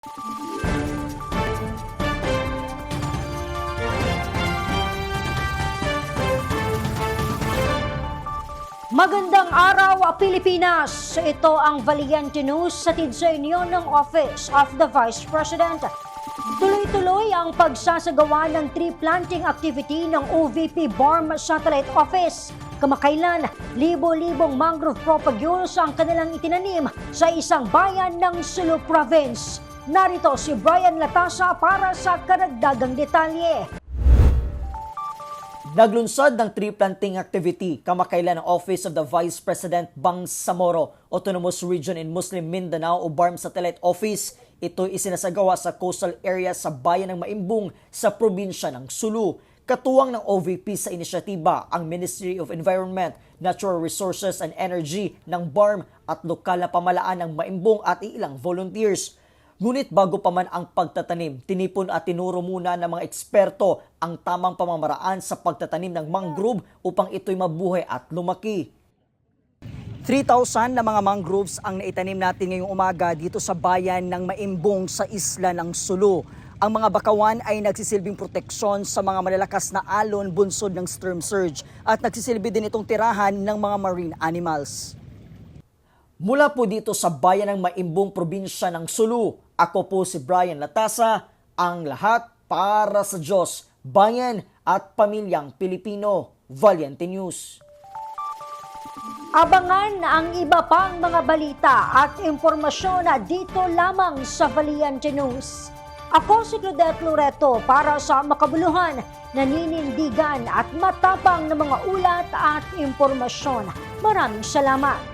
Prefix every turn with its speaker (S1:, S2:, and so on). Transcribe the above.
S1: Magandang araw, Pilipinas! Ito ang Valiente News sa sa inyo ng Office of the Vice President. Tuloy-tuloy ang pagsasagawa ng tree planting activity ng OVP BARM Satellite Office. Kamakailan, libo-libong mangrove propagules ang kanilang itinanim sa isang bayan ng Sulu Province. Narito si Brian Latasa para sa karagdagang detalye.
S2: Naglunsad ng tree planting activity kamakailan ng Office of the Vice President Bangsamoro, Autonomous Region in Muslim Mindanao o BARM Satellite Office. Ito isinasagawa sa coastal area sa bayan ng Maimbung sa probinsya ng Sulu. Katuwang ng OVP sa inisyatiba ang Ministry of Environment, Natural Resources and Energy ng BARM at lokal na pamalaan ng Maimbung at ilang volunteers. Ngunit bago pa man ang pagtatanim, tinipon at tinuro muna ng mga eksperto ang tamang pamamaraan sa pagtatanim ng mangrove upang ito'y mabuhay at lumaki. 3,000 na mga mangroves ang naitanim natin ngayong umaga dito sa bayan ng Maimbung sa isla ng Sulu. Ang mga bakawan ay nagsisilbing proteksyon sa mga malalakas na alon bunsod ng storm surge at nagsisilbi din itong tirahan ng mga marine animals. Mula po dito sa bayan ng Maimbung, probinsya ng Sulu, ako po si Brian Latasa, ang lahat para sa Diyos, bayan at pamilyang Pilipino. Valiente News.
S1: Abangan ang iba pang mga balita at impormasyon na dito lamang sa Valiente News. Ako si Claudette Loreto para sa makabuluhan, naninindigan at matapang na mga ulat at impormasyon. Maraming salamat.